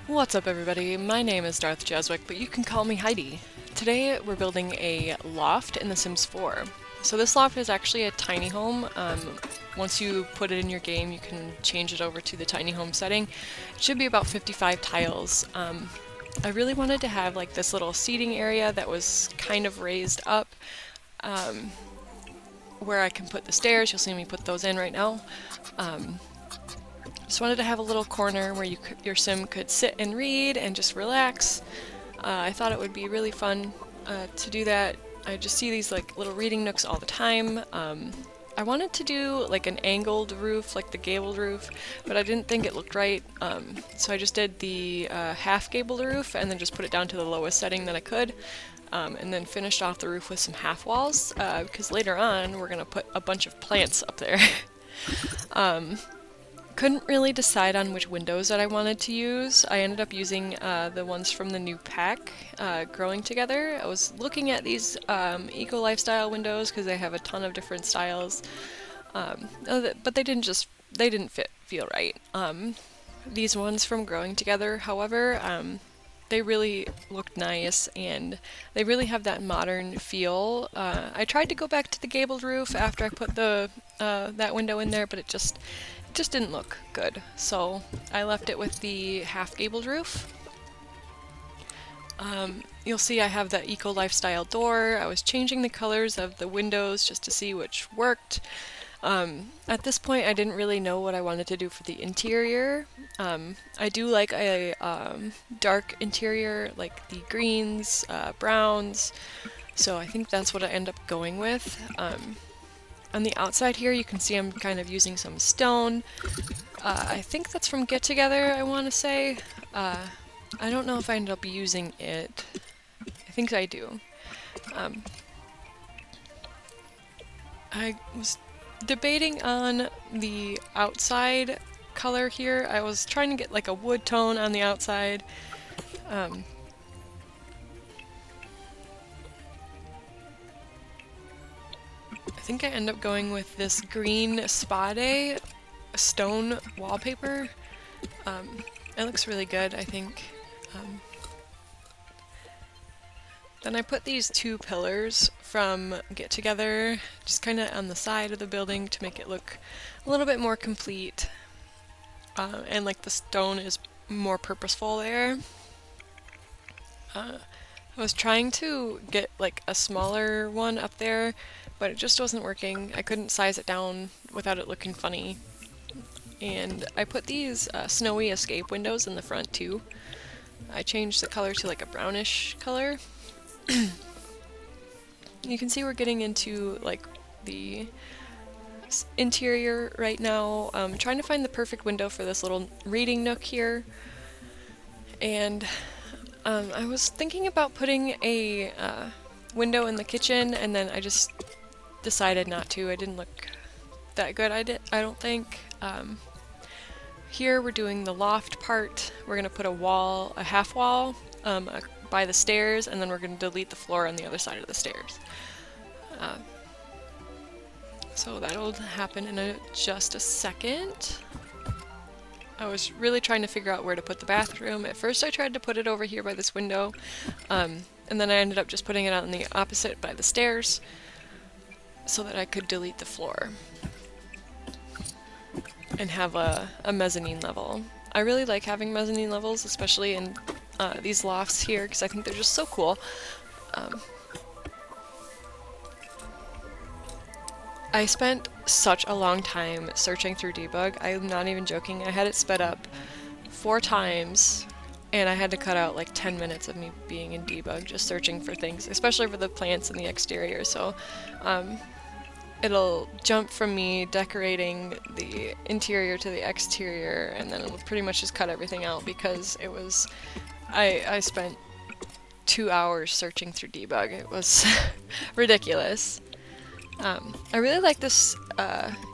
What's up, everybody? My name is Darth Jeswick, but you can call me Heidi. Today we're building a loft in The Sims 4. So this loft is actually a tiny home. Once you put it in your game, you can change it over to the tiny home setting. It should be about 55 tiles. I really wanted to have like this little seating area that was kind of raised up, where I can put the stairs. You'll see me put those in right now. Just wanted to have a little corner where your sim could sit and read and just relax. I thought it would be really fun to do that. I just see these like little reading nooks all the time. I wanted to do like an angled roof, like the gabled roof, but I didn't think it looked right. So I just did the half gabled roof and then just put it down to the lowest setting that I could. And then finished off the roof with some half walls, because later on we're gonna put a bunch of plants up there. Couldn't really decide on which windows that I wanted to use. I ended up using the ones from the new pack, Growing Together. I was looking at these eco lifestyle windows because they have a ton of different styles, but they didn't feel right. These ones from Growing Together, however, they really looked nice and they really have that modern feel. I tried to go back to the gabled roof after I put the that window in there, but it just didn't look good. So I left it with the half gabled roof. You'll see I have the eco lifestyle door. I was changing the colors of the windows just to see which worked. At this point, I didn't really know what I wanted to do for the interior. I do like a dark interior, like the greens, browns, so I think that's what I end up going with. On the outside here, you can see I'm kind of using some stone. I think that's from Get Together, I want to say. I don't know if I ended up using it. I think I do. I was debating on the outside color here. I was trying to get like a wood tone on the outside. I think I end up going with this green spade stone wallpaper. It looks really good, I think. Then I put these two pillars from Get Together just kind of on the side of the building to make it look a little bit more complete. And like the stone is more purposeful there. I was trying to get like a smaller one up there, but it just wasn't working. I couldn't size it down without it looking funny. And I put these snowy escape windows in the front too. I changed the color to like a brownish color. You can see we're getting into like the interior right now. I'm trying to find the perfect window for this little reading nook here. And I was thinking about putting a window in the kitchen, and then I just decided not to. It didn't look that good, I don't think. Here we're doing the loft part. We're gonna put a half wall by the stairs, and then we're gonna delete the floor on the other side of the stairs. So that'll happen in just a second. I was really trying to figure out where to put the bathroom. At first I tried to put it over here by this window, and then I ended up just putting it on the opposite by the stairs so that I could delete the floor and have a mezzanine level. I really like having mezzanine levels, especially in these lofts here, because I think they're just so cool. I spent such a long time searching through debug. I'm not even joking. I had it sped up 4 times, and I had to cut out like 10 minutes of me being in debug just searching for things, especially for the plants in the exterior. So it'll jump from me decorating the interior to the exterior, and then it'll pretty much just cut everything out because it was... I spent 2 hours searching through debug. It was ridiculous. I really like this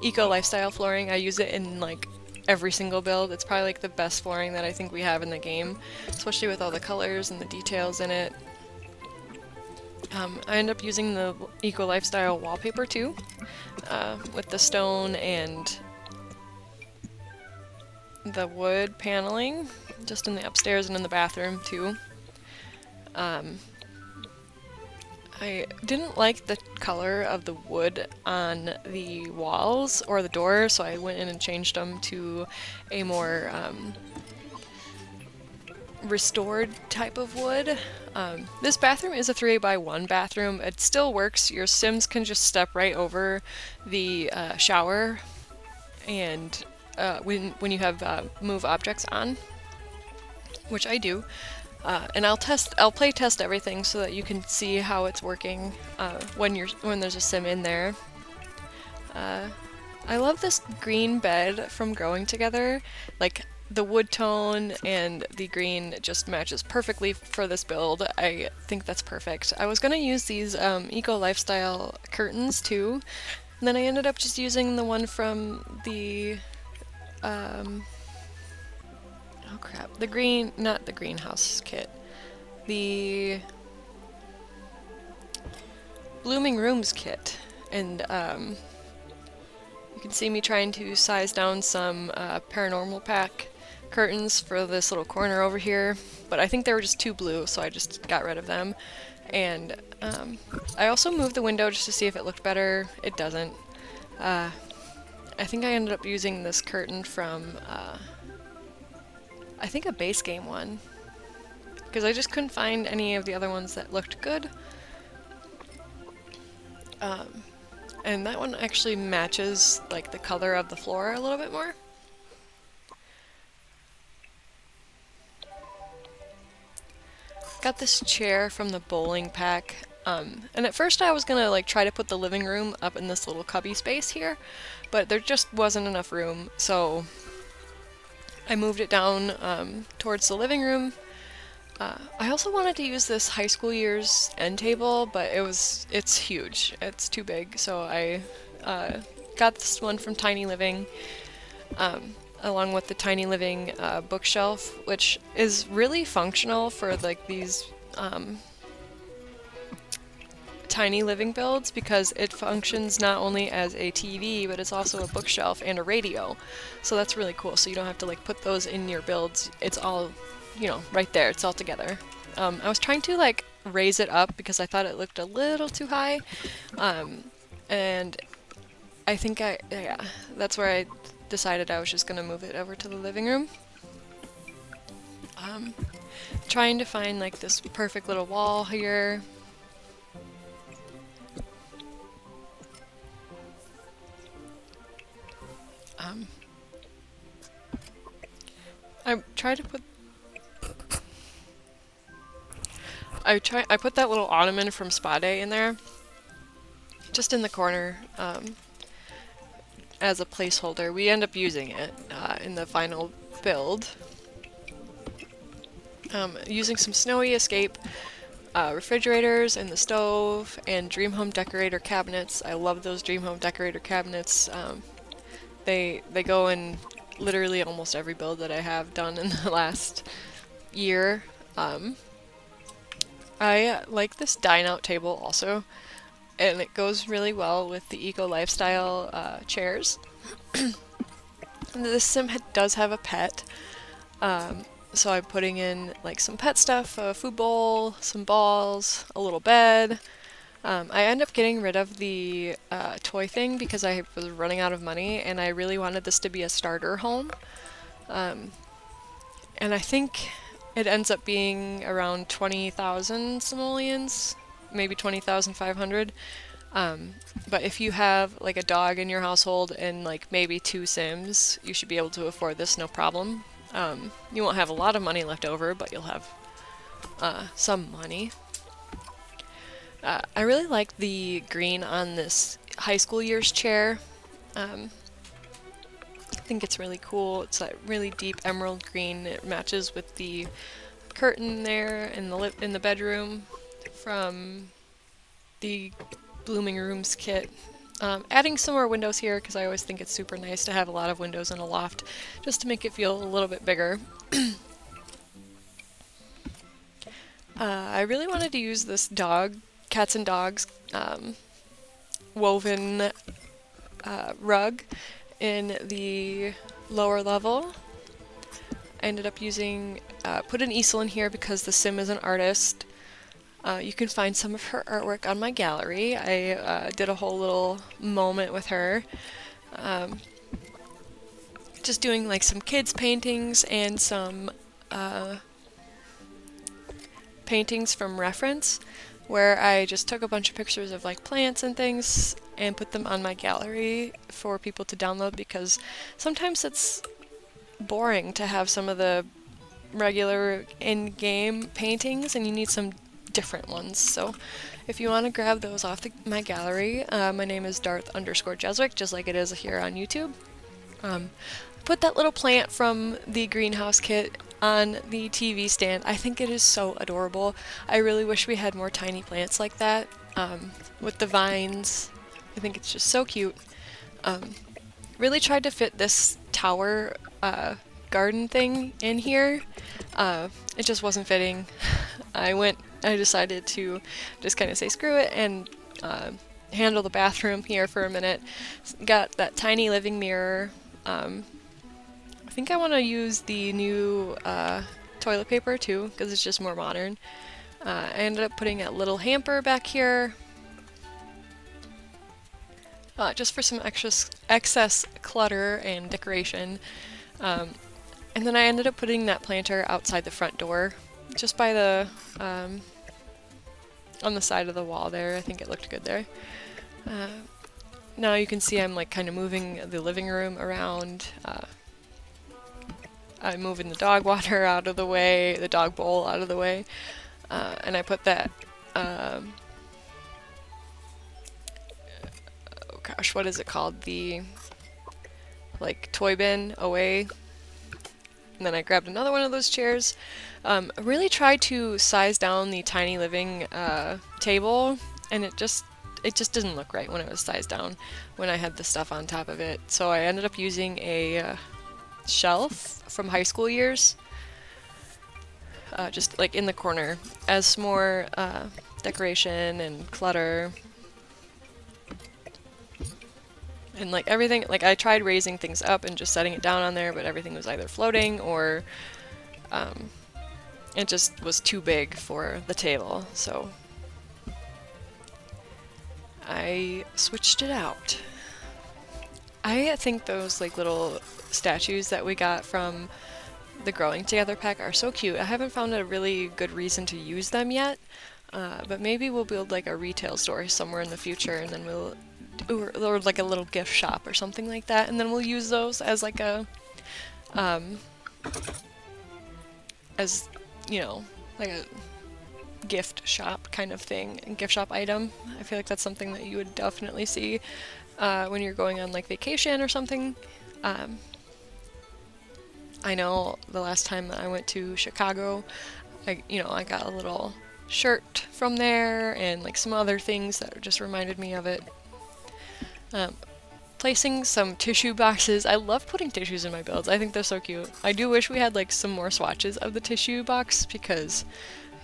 eco lifestyle flooring. I use it in like every single build. It's probably like the best flooring that I think we have in the game, especially with all the colors and the details in it. I end up using the eco lifestyle wallpaper too, with the stone and the wood paneling. just in the upstairs and in the bathroom too. I didn't like the color of the wood on the walls or the door, so I went in and changed them to a more restored type of wood. This bathroom is a 3x1 bathroom. It still works. Your Sims can just step right over the shower, and when you have move objects on, which I do. And I'll play test everything so that you can see how it's working when there's a sim in there. I love this green bed from Growing Together. Like, the wood tone and the green just matches perfectly for this build. I think that's perfect. I was gonna use these eco lifestyle curtains too, and then I ended up just using the one from the oh crap, not the greenhouse kit, the Blooming Rooms kit. And you can see me trying to size down some paranormal pack curtains for this little corner over here, but I think they were just too blue, so I just got rid of them. And I also moved the window just to see if it looked better. It doesn't. I think I ended up using this curtain from I think a base game one, because I just couldn't find any of the other ones that looked good. And that one actually matches like the color of the floor a little bit more. Got this chair from the bowling pack. And at first I was gonna like try to put the living room up in this little cubby space here, but there just wasn't enough room, so I moved it down towards the living room. I also wanted to use this high school years end table, but it's huge. It's too big, so I got this one from Tiny Living, along with the Tiny Living bookshelf, which is really functional for like these tiny living builds, because it functions not only as a TV, but it's also a bookshelf and a radio. So that's really cool. So you don't have to like put those in your builds. It's all, you know, right there. It's all together. I was trying to like raise it up because I thought it looked a little too high. And I think yeah, that's where I decided I was just gonna move it over to the living room. Trying to find like this perfect little wall here. I put that little ottoman from Spa Day in there, just in the corner, as a placeholder. We end up using it in the final build. Using some Snowy Escape refrigerators in the stove and Dream Home Decorator cabinets. I love those Dream Home Decorator cabinets. They go in literally almost every build that I have done in the last year. I like this dine-out table also, and it goes really well with the eco lifestyle chairs. This sim does have a pet, so I'm putting in like some pet stuff, a food bowl, some balls, a little bed. I end up getting rid of the toy thing because I was running out of money, and I really wanted this to be a starter home. And I think it ends up being around 20,000 simoleons, maybe 20,500. But if you have like a dog in your household and like maybe 2 Sims, you should be able to afford this no problem. You won't have a lot of money left over, but you'll have some money. I really like the green on this high school years chair. I think it's really cool. It's that really deep emerald green. It matches with the curtain there in the bedroom from the Blooming Rooms kit. Adding some more windows here because I always think it's super nice to have a lot of windows in a loft, just to make it feel a little bit bigger. I really wanted to use this cats and dogs woven rug in the lower level. I ended up using, put an easel in here because the sim is an artist. You can find some of her artwork on my gallery. I did a whole little moment with her. Just doing like some kids paintings and some paintings from reference, where I just took a bunch of pictures of like plants and things and put them on my gallery for people to download, because sometimes it's boring to have some of the regular in-game paintings and you need some different ones. So if you want to grab those off my gallery, my name is Darth_Jeswick, just like it is here on YouTube. Put that little plant from the greenhouse kit on the TV stand. I think it is so adorable. I really wish we had more tiny plants like that, with the vines. I think it's just so cute. Really tried to fit this tower garden thing in here. It just wasn't fitting. I decided to just kind of say screw it and handle the bathroom here for a minute. Got that tiny living mirror. I think I want to use the new toilet paper too, because it's just more modern. I ended up putting a little hamper back here, just for some excess clutter and decoration. And then I ended up putting that planter outside the front door, just by the, on the side of the wall there. I think it looked good there. Now you can see I'm like kind of moving the living room around. I'm moving the dog water out of the way, the dog bowl out of the way, and I put that, oh gosh, what is it called? The, like, toy bin away. And then I grabbed another one of those chairs. Really tried to size down the tiny living table, and it just didn't look right when it was sized down when I had the stuff on top of it. So I ended up using a shelf from high school years, just like in the corner, as more decoration and clutter. And like everything, like I tried raising things up and just setting it down on there, but everything was either floating or it just was too big for the table, so I switched it out. I think those like little statues that we got from the Growing Together pack are so cute. I haven't found a really good reason to use them yet, but maybe we'll build like a retail store somewhere in the future, and then we'll, or like a little gift shop or something like that, and then we'll use those as like a, as, you know, like a gift shop kind of thing, a gift shop item. I feel like that's something that you would definitely see when you're going on like vacation or something. I know the last time that I went to Chicago, I got a little shirt from there and like some other things that just reminded me of it. Placing some tissue boxes. I love putting tissues in my builds. I think they're so cute. I do wish we had like some more swatches of the tissue box, because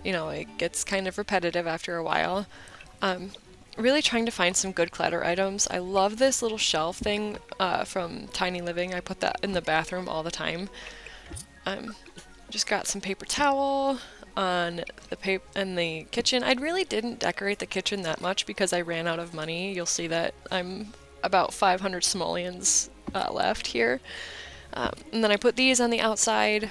it gets kind of repetitive after a while. Really trying to find some good clutter items. I love this little shelf thing from Tiny Living. I put that in the bathroom all the time. Just got some paper towel on the in the kitchen. I really didn't decorate the kitchen that much because I ran out of money. You'll see that I'm about 500 simoleons left here. And then I put these on the outside.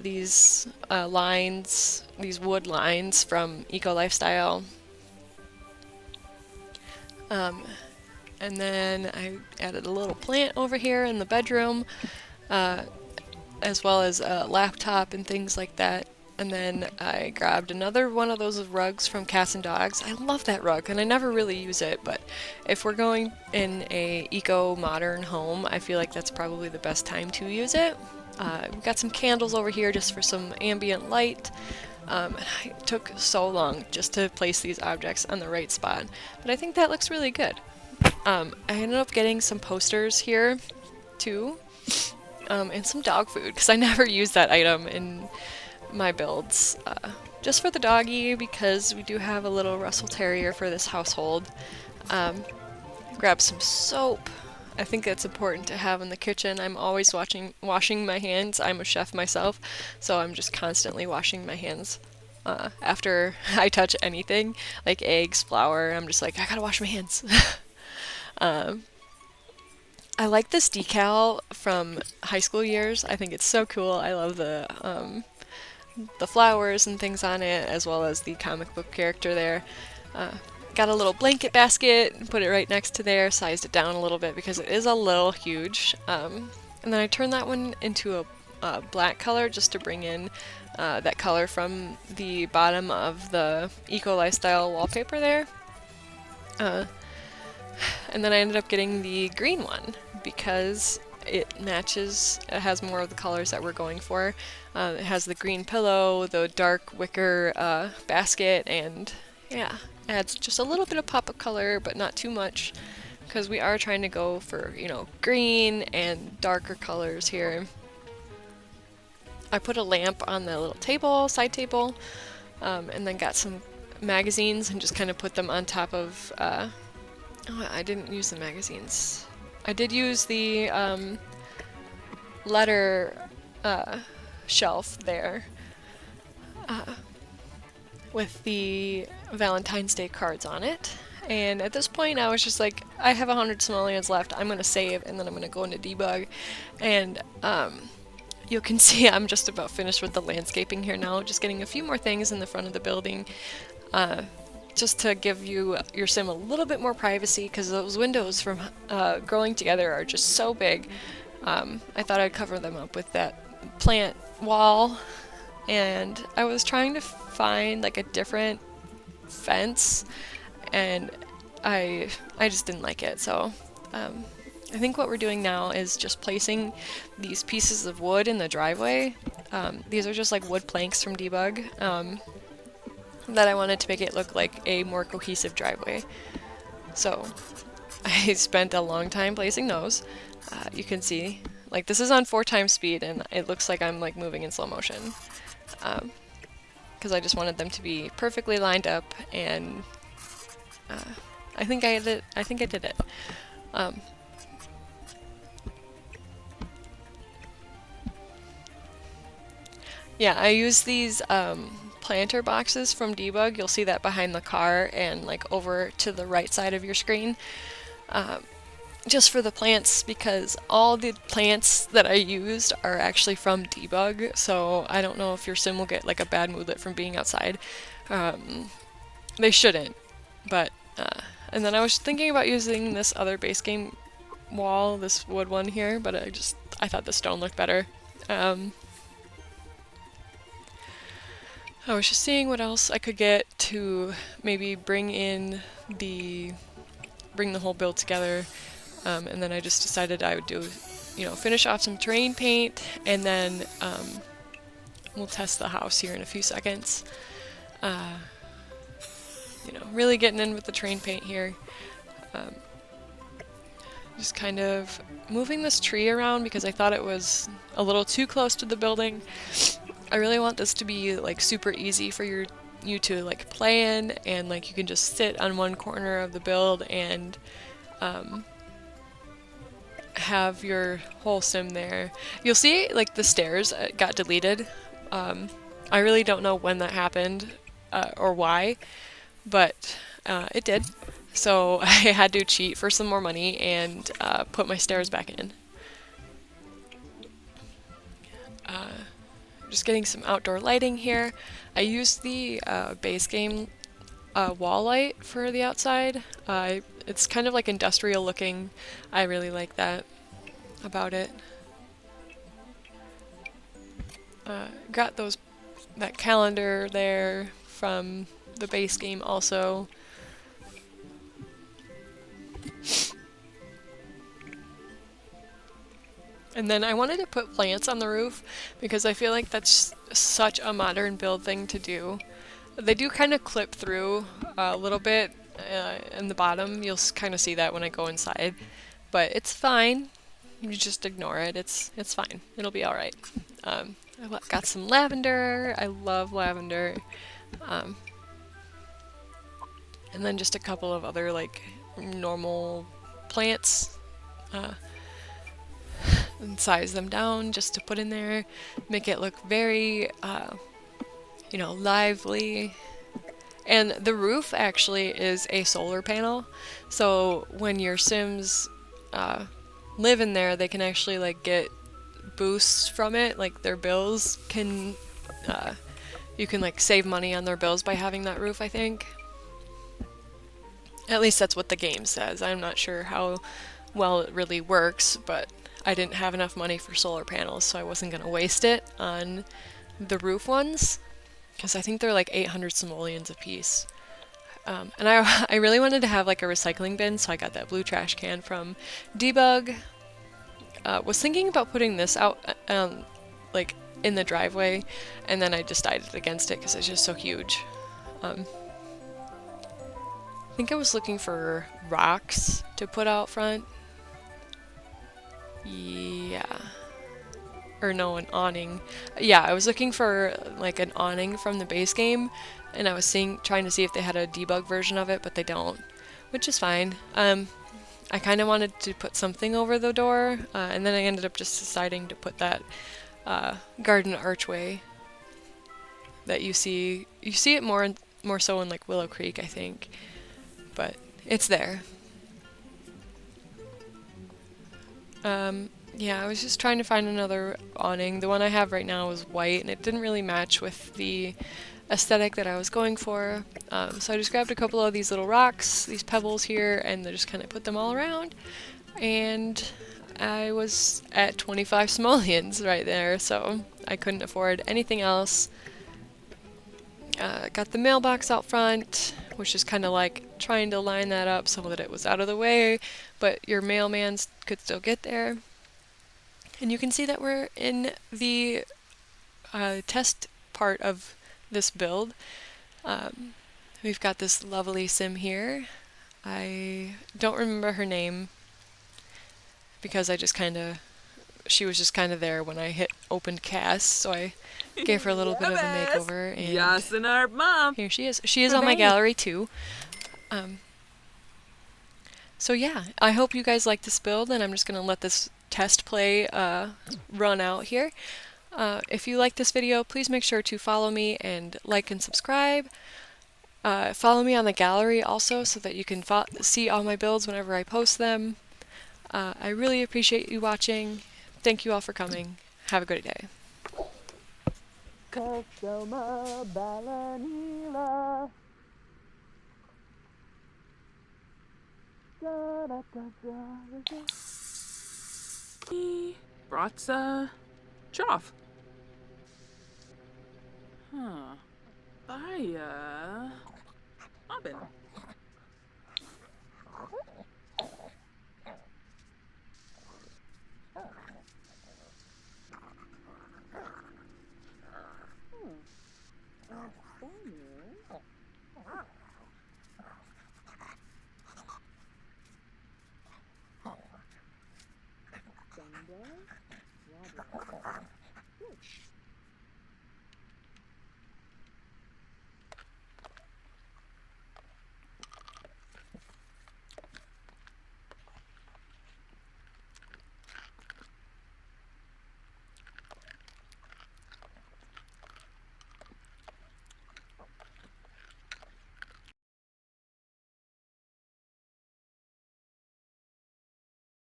These lines, these wood lines from Eco Lifestyle. And then I added a little plant over here in the bedroom, as well as a laptop and things like that. And then I grabbed another one of those rugs from Cats and Dogs. I love that rug, and I never really use it, but if we're going in a eco-modern home, I feel like that's probably the best time to use it. We've got some candles over here just for some ambient light. It took so long just to place these objects on the right spot, but I think that looks really good. I ended up getting some posters here too, and some dog food, because I never use that item in my builds. Just for the doggy, because we do have a little Russell Terrier for this household. Grab some soap. I think it's important to have in the kitchen. I'm always washing my hands. I'm a chef myself, so I'm just constantly washing my hands. After I touch anything, like eggs, flour, I'm just like, I gotta wash my hands. um, I like this decal from high school years. I think it's so cool. I love the flowers and things on it, as well as the comic book character there. Uh, got a little blanket basket, put it right next to there, sized it down a little bit because it is a little huge. And then I turned that one into a black color just to bring in that color from the bottom of the Eco Lifestyle wallpaper there. And then I ended up getting the green one because it matches, it has more of the colors that we're going for. It has the green pillow, the dark wicker basket, and yeah, adds just a little bit of pop of color, but not too much, because we are trying to go for, you know, green and darker colors here. I put a lamp on the little table, side table, and then got some magazines and just kind of put them on top of, oh, I didn't use the magazines. I did use the letter shelf there with the Valentine's Day cards on it. And at this point, I was just like, I have 100 simoleons left. I'm going to save, and then I'm going to go into debug. And you can see I'm just about finished with the landscaping here now, just getting a few more things in the front of the building. Just to give you your sim a little bit more privacy, because those windows from growing together are just so big. I thought I'd cover them up with that plant wall, and I was trying to find like a different fence, and I just didn't like it. So I think what we're doing now is just placing these pieces of wood in the driveway. These are just like wood planks from Debug. That I wanted to make it look like a more cohesive driveway. So I spent a long time placing those. You can see, like, this is on 4x speed, and it looks like I'm like moving in slow motion. Because I just wanted them to be perfectly lined up, and I think I did. I think I did it. Yeah, I use these planter boxes from Debug. You'll see that behind the car and like over to the right side of your screen. Just for the plants, because all the plants that I used are actually from Debug, so I don't know if your sim will get like a bad moodlet from being outside. They shouldn't, but and then I was thinking about using this other base game wall, this wood one here, but I thought the stone looked better. I was just seeing what else I could get to maybe bring the whole build together, and then I just decided I would do, you know, finish off some terrain paint, and then we'll test the house here in a few seconds. You know, really getting in with the terrain paint here. Just kind of moving this tree around because I thought it was a little too close to the building. I really want this to be like super easy for you to like play in, and like you can just sit on one corner of the build and have your whole sim there. You'll see like the stairs got deleted. I really don't know when that happened or why, but it did. So I had to cheat for some more money and put my stairs back in. Just getting some outdoor lighting here. I used the base game wall light for the outside. It's kind of like industrial looking. I really like that about it. Got that calendar there from the base game also. And then I wanted to put plants on the roof because I feel like that's such a modern build thing to do. They do kind of clip through a little bit in the bottom. You'll kind of see that when I go inside, but it's fine. You just ignore it. It's fine. It'll be all right. I got some lavender. I love lavender. And then just a couple of other like normal plants. and size them down just to put in there, make it look very, you know, lively. And the roof actually is a solar panel, so when your Sims live in there, they can actually like get boosts from it. Like their bills can, you can like save money on their bills by having that roof, I think. At least that's what the game says. I'm not sure how well it really works, but I didn't have enough money for solar panels, so I wasn't going to waste it on the roof ones, because I think they're like 800 simoleons a piece. And I really wanted to have like a recycling bin, so I got that blue trash can from Debug. Was thinking about putting this out like in the driveway, and then I decided against it because it's just so huge. I think I was looking for rocks to put out front. Yeah. Or no, an awning. Yeah, I was looking for like an awning from the base game, and I was trying to see if they had a debug version of it, but they don't, which is fine. I kind of wanted to put something over the door, and then I ended up just deciding to put that garden archway that you see. You see it more so in like Willow Creek, I think, but it's there. Yeah, I was just trying to find another awning. The one I have right now is white, and it didn't really match with the aesthetic that I was going for. So I just grabbed a couple of these little rocks, these pebbles here, and I just kind of put them all around. And I was at 25 simoleons right there, so I couldn't afford anything else. Got the mailbox out front, which is kind of like trying to line that up so that it was out of the way, but your mailmans could still get there. And you can see that we're in the test part of this build. We've got this lovely sim here. I don't remember her name because she was just kind of there when I hit open cast, so I gave her a little bit of a makeover. And yes, and our mom. Here she is. She is on my gallery too. So yeah, I hope you guys like this build, and I'm just going to let this test play run out here. If you like this video, please make sure to follow me and like and subscribe. Follow me on the gallery also so that you can see all my builds whenever I post them. I really appreciate you watching. Thank you all for coming. Have a great day. Customer Balanila. Bratza Choff. Huh. Bye, Robin.